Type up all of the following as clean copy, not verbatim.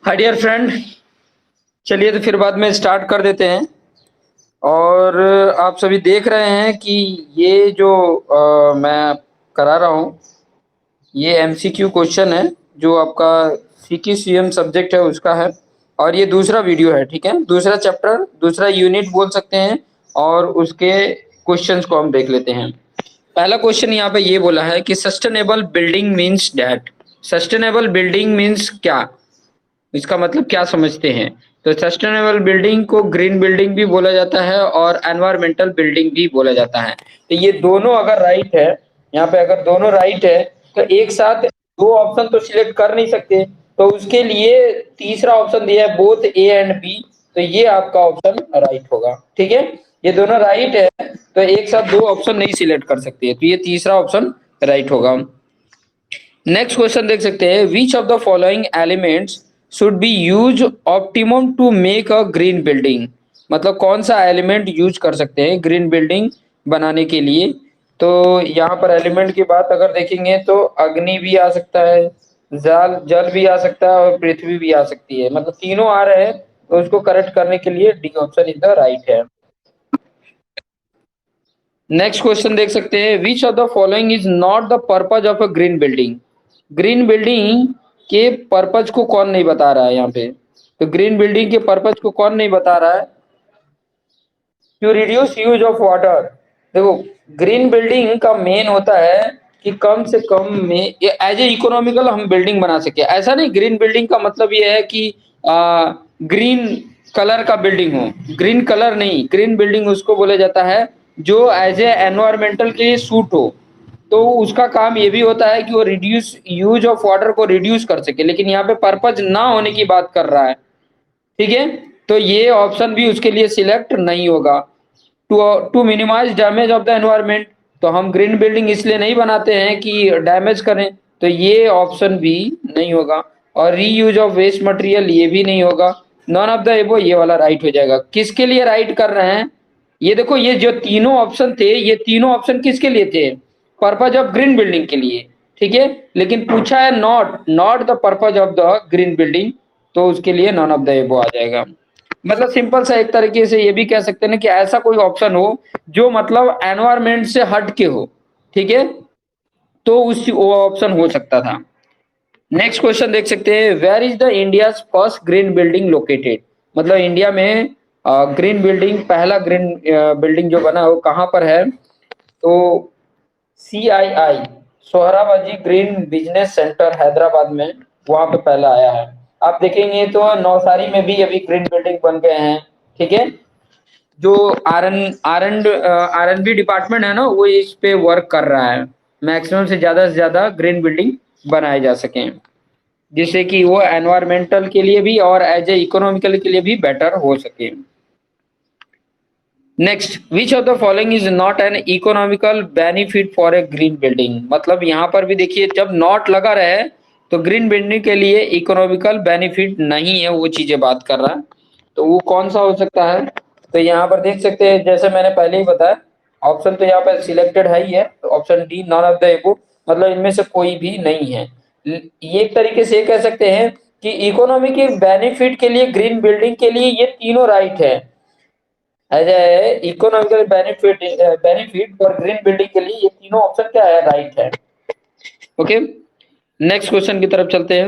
Hi dear friend, चलिए तो फिर बाद में स्टार्ट कर देते हैं। और आप सभी देख रहे हैं कि ये जो मैं करा रहा हूँ, ये एमसीक्यू क्वेश्चन है जो आपका सीक्यूसीएम सब्जेक्ट है उसका है। और ये दूसरा वीडियो है, ठीक है, दूसरा चैप्टर, दूसरा यूनिट बोल सकते हैं। और उसके क्वेश्चंस को हम देख लेते हैं। पहला क्वेश्चन यहाँ पे ये बोला है कि sustainable building means that. Sustainable building means क्या, इसका मतलब क्या समझते हैं। तो सस्टेनेबल बिल्डिंग को ग्रीन बिल्डिंग भी बोला जाता है और एनवायरमेंटल बिल्डिंग भी बोला जाता है। तो ये दोनों अगर राइट है, यहाँ पे अगर दोनों राइट है तो एक साथ दो ऑप्शन तो सिलेक्ट कर नहीं सकते। तो उसके लिए तीसरा ऑप्शन दिया है बोथ ए एंड बी। तो ये आपका ऑप्शन राइट होगा, ठीक है। ये दोनों राइट है तो एक साथ दो ऑप्शन नहीं सिलेक्ट कर सकते, तो ये तीसरा ऑप्शन राइट होगा। नेक्स्ट क्वेश्चन देख सकते हैं, which of the following elements should be use optimum to make a green building. मतलब कौन सा एलिमेंट यूज कर सकते हैं ग्रीन बिल्डिंग बनाने के लिए। तो यहाँ पर एलिमेंट की बात अगर देखेंगे तो अग्नि भी आ सकता है, जल जल भी आ सकता है और पृथ्वी भी आ सकती है। मतलब तीनों आ रहे हैं, तो उसको करेक्ट करने के लिए D option is the right है। नेक्स्ट क्वेश्चन देख सकते हैं, which of the following is not the purpose of a green building. Green building के पर्पज को कौन नहीं बता रहा है यहाँ पे। तो ग्रीन बिल्डिंग के पर्पज को कौन नहीं बता रहा है। To reduce use of water. देखो, ग्रीन बिल्डिंग का मेन होता है कि कम से कम में एज ए इकोनॉमिकल हम बिल्डिंग बना सके। ऐसा नहीं, ग्रीन बिल्डिंग का मतलब ये है कि ग्रीन कलर का बिल्डिंग हो। ग्रीन कलर नहीं, ग्रीन बिल्डिंग उसको बोला जाता है जो एज ए एनवायरमेंटल के लिए सूट हो। तो उसका काम ये भी होता है कि वो रिड्यूस यूज ऑफ वाटर को रिड्यूस कर सके, लेकिन यहाँ पे पर्पज ना होने की बात कर रहा है, ठीक है। तो ये ऑप्शन भी उसके लिए सिलेक्ट नहीं होगा। To to minimize damage of the environment. तो हम ग्रीन बिल्डिंग इसलिए नहीं बनाते हैं कि डैमेज करें, तो ये ऑप्शन भी नहीं होगा। और रीयूज ऑफ वेस्ट मटेरियल ये भी नहीं होगा। नॉन ऑफ द एबो ये वाला राइट हो जाएगा। किसके लिए राइट कर रहे हैं, ये देखो, ये जो तीनों ऑप्शन थे, ये तीनों ऑप्शन किसके लिए थे, पर्पज ऑफ ग्रीन बिल्डिंग के लिए, ठीक है। लेकिन पूछा है not not the purpose of the green building, तो उसके लिए नॉन ऑफ द एबो आ जाएगा। मतलब सिंपल सा एक तरीके से ये भी कह सकते हैं ना कि ऐसा कोई ऑप्शन हो जो मतलब एनवायरमेंट से हट के हो, ठीक है, तो उस वो ऑप्शन हो सकता था। नेक्स्ट क्वेश्चन देख सकते हैं, where is the India's first green building located. मतलब इंडिया में ग्रीन बिल्डिंग, पहला ग्रीन बिल्डिंग जो बना वो कहाँ पर है। तो CII, Sohrabji green business centre Hyderabad में, वहां पे पहला आया है। आप देखेंगे तो नौसारी में भी अभी ग्रीन बिल्डिंग बन गए हैं, ठीक है। जो आर एन बी डिपार्टमेंट है ना, वो इस पे वर्क कर रहा है, मैक्सिमम से ज्यादा ग्रीन बिल्डिंग बनाए जा सके, जिससे कि वो एनवायरमेंटल के लिए भी और एज ए इकोनॉमिकल के लिए भी बेटर हो सके। Next, which of the following is not an economical benefit for a green building. मतलब यहाँ पर भी देखिए, जब नॉट लगा रहे तो ग्रीन बिल्डिंग के लिए इकोनॉमिकल बेनिफिट नहीं है, वो चीजें बात कर रहा है। तो वो कौन सा हो सकता है। तो यहाँ पर देख सकते हैं, जैसे मैंने पहले ही बताया, ऑप्शन तो यहाँ पर सिलेक्टेड है ही है, तो option D none of the एबो, मतलब इनमें से कोई भी नहीं है। ये एक तरीके से कह सकते हैं कि इकोनॉमी के बेनिफिट के लिए ग्रीन बिल्डिंग के लिए ये तीनों राइट है। As a economical benefit for green building के लिए ये तीनों ऑप्शन क्या है, राइट है। ओके, नेक्स्ट क्वेश्चन की तरफ चलते हैं।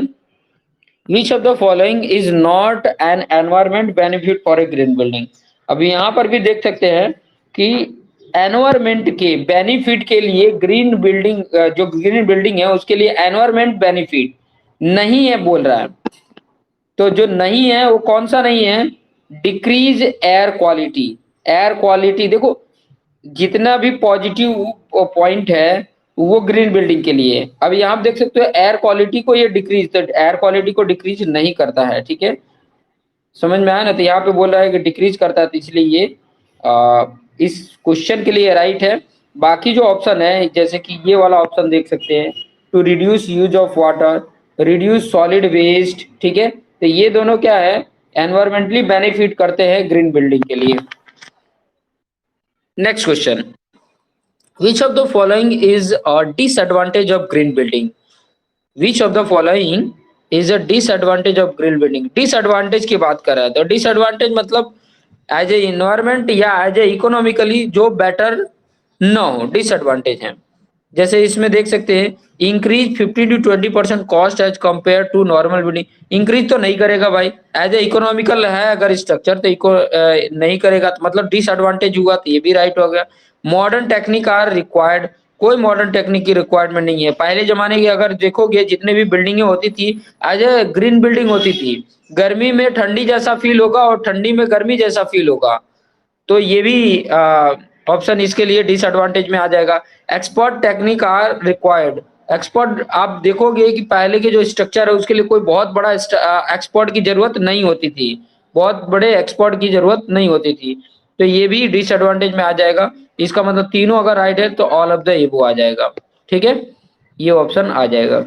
Which of the following is not an environment benefit for a green building. अभी यहाँ पर भी देख सकते हैं कि एनवायरमेंट के बेनिफिट के लिए ग्रीन बिल्डिंग, जो ग्रीन बिल्डिंग है उसके लिए एनवायरमेंट बेनिफिट नहीं है बोल रहा है। तो जो नहीं है वो कौन सा नहीं है, decrease air quality. Air quality देखो, जितना भी पॉजिटिव पॉइंट है वो ग्रीन बिल्डिंग के लिए है। अब यहाँ आप देख सकते हो एयर क्वालिटी को ये डिक्रीज, तो एयर क्वालिटी को डिक्रीज नहीं करता है, ठीक है, समझ में आया ना। तो यहाँ पे बोल रहा है कि डिक्रीज करता है, तो इसलिए ये इस क्वेश्चन के लिए राइट है। बाकी जो ऑप्शन है, जैसे कि ये वाला ऑप्शन देख सकते हैं, to reduce use of water, reduce solid waste, ठीक है, तो ये दोनों क्या है, एनवायरमेंटली बेनिफिट करते हैं ग्रीन बिल्डिंग के लिए। Next question, which of the following is a disadvantage of green building. Which of the following is a disadvantage of green building. Disadvantage की बात कर रहा है तो डिसएडवांटेज मतलब एज ए इन्वायरमेंट या एज ए इकोनॉमिकली जो बेटर न हो, डिसएडवांटेज है। जैसे इसमें देख सकते हैं increase 15 to 20% cost as compare to normal building. Increase तो नहीं करेगा भाई, एज ए इकोनॉमिकल है अगर स्ट्रक्चर तो नहीं करेगा, तो मतलब डिसएडवांटेज हुआ, तो ये भी राइट हो गया। मॉडर्न टेक्निक आर रिक्वायर्ड, कोई मॉडर्न टेक्निक की रिक्वायरमेंट नहीं है। पहले जमाने की अगर देखोगे जितने भी बिल्डिंगें होती थी एज ए ग्रीन बिल्डिंग होती थी, गर्मी में ठंडी जैसा फील होगा और ठंडी में गर्मी जैसा फील होगा, तो ये भी ऑप्शन इसके लिए डिसएडवांटेज में आ जाएगा। Expert technique are required, expert आप देखोगे कि पहले के जो स्ट्रक्चर है उसके लिए कोई बहुत बड़ा एक्सपर्ट की जरूरत नहीं होती थी, बहुत बड़े एक्सपर्ट की जरूरत नहीं होती थी, तो ये भी डिसएडवांटेज में आ जाएगा। इसका मतलब तीनों अगर राइट है तो ऑल ऑफ द एबो आ जाएगा, ठीक है, ये ऑप्शन आ जाएगा।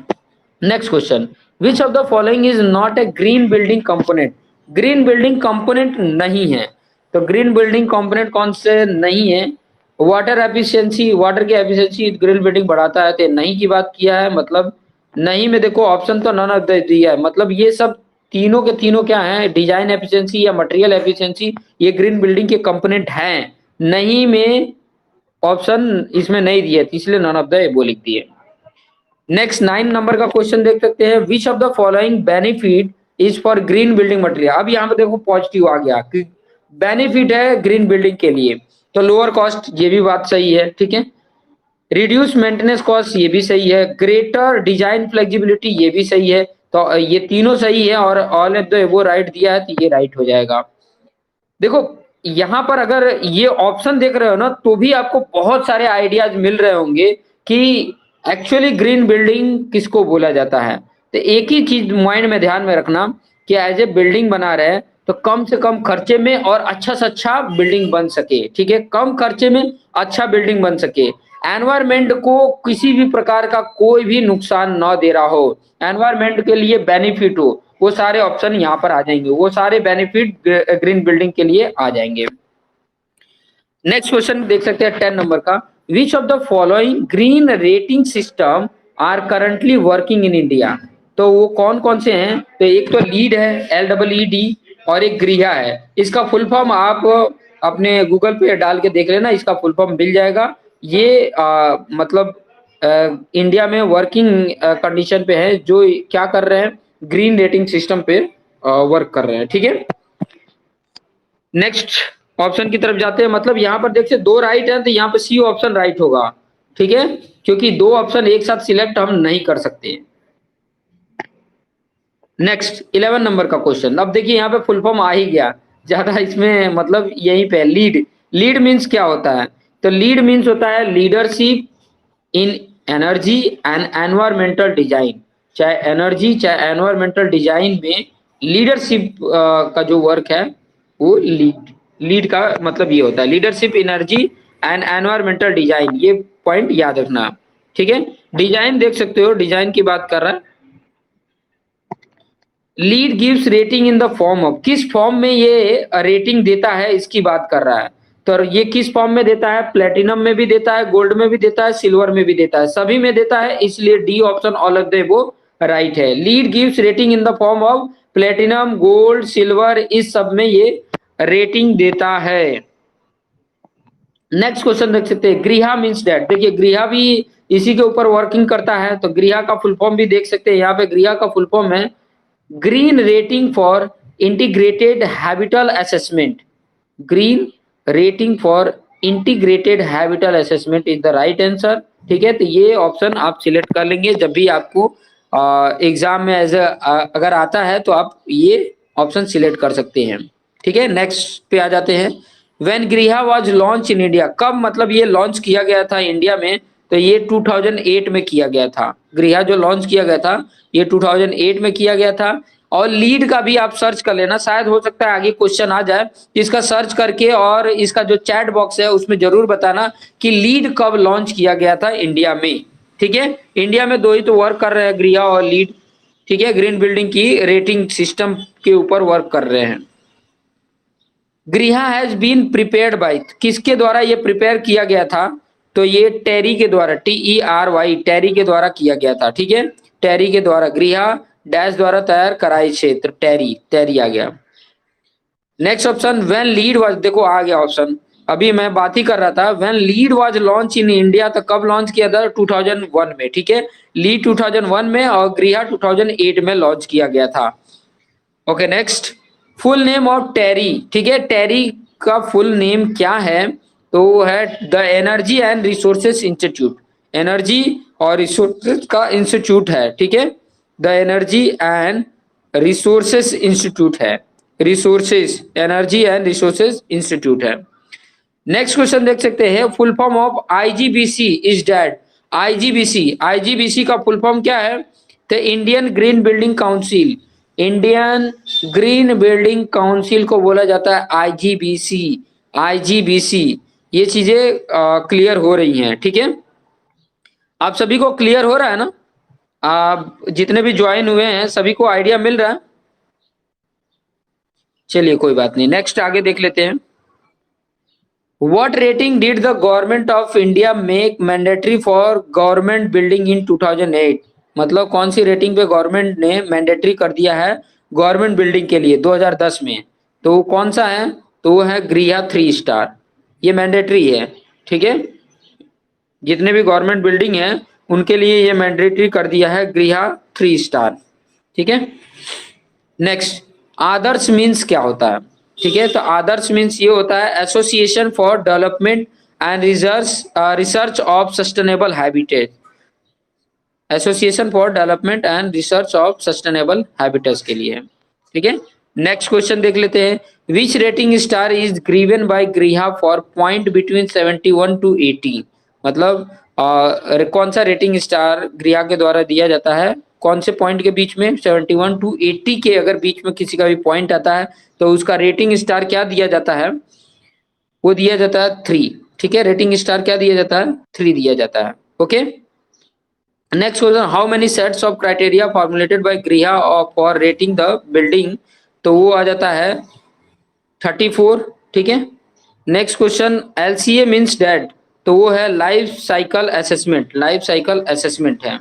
Next question, which of the following is not a green building component. Green building component नहीं है, तो ग्रीन बिल्डिंग कंपोनेंट कौन से नहीं है। वाटर एफिशिएंसी, वाटर की एफिशिएंसी ग्रीन बिल्डिंग बढ़ाता है, तो नहीं की बात किया है, मतलब नहीं में देखो ऑप्शन तो नन ऑफ द दिया है, मतलब ये सब तीनों के तीनों क्या है, डिजाइन एफिशिएंसी या मटेरियल एफिशिएंसी, ये ग्रीन बिल्डिंग के कंपोनेंट हैं। नहीं में ऑप्शन इसमें नहीं दिए, इसलिए नन ऑफ द एबो लिख दिए। नेक्स्ट 9 नंबर का क्वेश्चन देख सकते हैं, which of the following benefit is for green building material. अब यहाँ पे देखो पॉजिटिव आ गया कि बेनिफिट है ग्रीन बिल्डिंग के लिए, तो लोअर कॉस्ट, ये भी बात सही है, ठीक है। रिड्यूस मेंटेनेंस कॉस्ट, ये भी सही है। ग्रेटर डिजाइन फ्लेक्सिबिलिटी, ये भी सही है, तो ये तीनों सही है और ऑल ऑफ द एबो राइट दिया है, तो ये राइट हो जाएगा। देखो यहाँ पर अगर ये ऑप्शन देख रहे हो ना, तो भी आपको बहुत सारे आइडियाज मिल रहे होंगे कि एक्चुअली ग्रीन बिल्डिंग किसको बोला जाता है। तो एक ही चीज माइंड में ध्यान में रखना कि एज ए बिल्डिंग बना रहे हैं तो कम से कम खर्चे में और अच्छा से अच्छा बिल्डिंग बन सके, ठीक है, कम खर्चे में अच्छा बिल्डिंग बन सके, एनवायरमेंट को किसी भी प्रकार का कोई भी नुकसान न दे रहा हो, एनवायरमेंट के लिए बेनिफिट हो, वो सारे ऑप्शन यहाँ पर आ जाएंगे, वो सारे बेनिफिट ग्रीन बिल्डिंग के लिए आ जाएंगे। नेक्स्ट क्वेश्चन देख सकते हैं 10 नंबर का, which of the following green rating system are currently working in India. तो वो कौन कौन से हैं, तो एक तो लीड है LEED और एक ग्रीहा है। इसका फुल फॉर्म आप अपने गूगल पे डाल के देख लेना, इसका फुल फॉर्म मिल जाएगा। ये मतलब इंडिया में वर्किंग कंडीशन पे है, जो क्या कर रहे हैं, ग्रीन रेटिंग सिस्टम पे वर्क कर रहे हैं, ठीक है। नेक्स्ट ऑप्शन की तरफ जाते हैं, मतलब यहाँ पर देखिए 2 राइट है, तो यहाँ पे सी ऑप्शन राइट होगा, ठीक है, क्योंकि 2 ऑप्शन एक साथ सिलेक्ट हम नहीं कर सकते। नेक्स्ट 11 नंबर का क्वेश्चन, अब देखिए यहाँ पे फुल फॉर्म आ ही गया, ज्यादा इसमें मतलब यहीं पे लीड। लीड मीन्स क्या होता है, तो लीड मीन्स होता है leadership in energy and environmental design. चाहे एनर्जी चाहे एनवायरमेंटल डिजाइन में लीडरशिप का जो वर्क है वो लीड का मतलब ये होता है, leadership energy and environmental design, ये पॉइंट याद रखना, ठीक है। डिजाइन देख सकते हो, डिजाइन की बात कर रहा है। Lead gives rating in the form of, किस फॉर्म में ये रेटिंग देता है इसकी बात कर रहा है, तो ये किस फॉर्म में देता है, प्लेटिनम में भी देता है, गोल्ड में भी देता है, सिल्वर में भी देता है, सभी में देता है, इसलिए D option all of the वो राइट है। Lead gives rating in the form of platinum, gold, silver, इस सब में ये रेटिंग देता है। नेक्स्ट क्वेश्चन देख सकते हैं, गृहा मीन्स डैट। देखिए गृहा भी इसी के ऊपर वर्किंग करता है, तो गृहा का फुल फॉर्म भी देख सकते हैं, यहाँ पे गृहा का फुल फॉर्म है green rating for integrated habitat assessment. Green rating for integrated habitat assessment is the right answer, ठीक है। तो ये ऑप्शन आप सिलेक्ट कर लेंगे जब भी आपको एग्जाम में एज अगर आता है तो आप ये ऑप्शन सिलेक्ट कर सकते हैं, ठीक है। नेक्स्ट पे आ जाते हैं, व्हेन गृहा वाज लॉन्च इन इंडिया, कब मतलब ये लॉन्च किया गया था इंडिया में, तो ये 2008 में किया गया था। गृहा जो लॉन्च किया गया था ये 2008 में किया गया था। और लीड का भी आप सर्च कर लेना, शायद हो सकता है आगे क्वेश्चन आ जाए, इसका सर्च करके और इसका जो चैट बॉक्स है उसमें जरूर बताना कि लीड कब लॉन्च किया गया था इंडिया में, ठीक है। इंडिया में 2 ही तो वर्क कर रहे हैं, गृहा और लीड, ठीक है, ग्रीन बिल्डिंग की रेटिंग सिस्टम के ऊपर वर्क कर रहे हैं। गृहा हैज बीन प्रिपेयर्ड बाय, किसके द्वारा ये प्रिपेयर किया गया था, तो ये टेरी के द्वारा, TERY, टेरी के द्वारा किया गया था, ठीक है, टेरी के द्वारा गृहा डैश द्वारा तैयार कराई क्षेत्र, टेरी, टेरी आ गया। Next option, when lead was, देखो आ गया ऑप्शन, अभी मैं बात ही कर रहा था। When lead was launch in India, तो कब लॉन्च किया था? 2001 में, ठीक है। लीड 2001 में और गृहा 2008 में लॉन्च किया गया था। Okay next, full name of TERI, ठीक है, टेरी का फुल नेम क्या है? तो वो है the energy and resources institute, energy और रिसोर्सेज का इंस्टीट्यूट है, ठीक है। The energy and resources institute है, resources, energy and resources institute है। नेक्स्ट क्वेश्चन देख सकते हैं, full form of IGBC is that. IGBC, IGBC का फुल फॉर्म क्या है? तो Indian green building council, Indian green building council को बोला जाता है आईजीबीसी, आईजीबीसी। ये चीजें क्लियर हो रही हैं, ठीक है। आप सभी को क्लियर हो रहा है ना? आप जितने भी ज्वाइन हुए हैं सभी को आइडिया मिल रहा है? चलिए कोई बात नहीं, नेक्स्ट आगे देख लेते हैं। What rating did the government of India make mandatory for government building in 2008? मतलब कौन सी रेटिंग पे गवर्नमेंट ने मैंडेटरी कर दिया है गवर्नमेंट बिल्डिंग के लिए 2010 में? तो वो कौन सा है? तो वो है गृहा 3 स्टार, ये मैंडेटरी है, ठीक है। जितने भी गवर्नमेंट बिल्डिंग है उनके लिए ये मैंडेटरी कर दिया है गृहा 3 स्टार, ठीक है। नेक्स्ट, आदर्श मीन्स क्या होता है? ठीक है, तो आदर्श मीन्स ये होता है association for development and research of sustainable habitat, association for development and research of sustainable habitats के लिए, ठीक है। नेक्स्ट क्वेश्चन देख लेते हैं, which rating star is given by गृहा फॉर पॉइंट बिटवीन 71 to 80? मतलब कौन सा रेटिंग स्टार गृहा के द्वारा दिया जाता है कौन से पॉइंट के बीच में? 71 to 80 के अगर बीच में किसी का भी पॉइंट आता है तो उसका रेटिंग स्टार क्या दिया जाता है? वो दिया जाता है 3, ठीक है। रेटिंग स्टार क्या दिया जाता है? 3 दिया जाता है, okay. Next question, how many sets of criteria formulated by गृहा फॉर रेटिंग द बिल्डिंग? तो वो आ जाता है 34, ठीक है। Next question, LCA means that, तो वो है life cycle assessment, life cycle assessment है।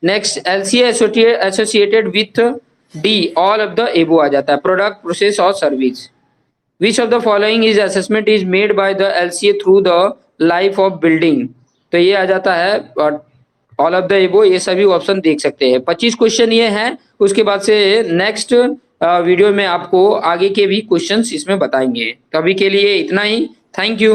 Next, LCA associated with the, all of the above आ जाता है, प्रोडक्ट, प्रोसेस और service. Which of the following is assessment is made by the LCA through the life of building? तो ये आ जाता है all of the एबो, ये सभी ऑप्शन देख सकते हैं। 25 क्वेश्चन ये हैं, उसके बाद से नेक्स्ट वीडियो में आपको आगे के भी क्वेश्चंस इसमें बताएंगे। तो अभी के लिए इतना ही, थैंक यू।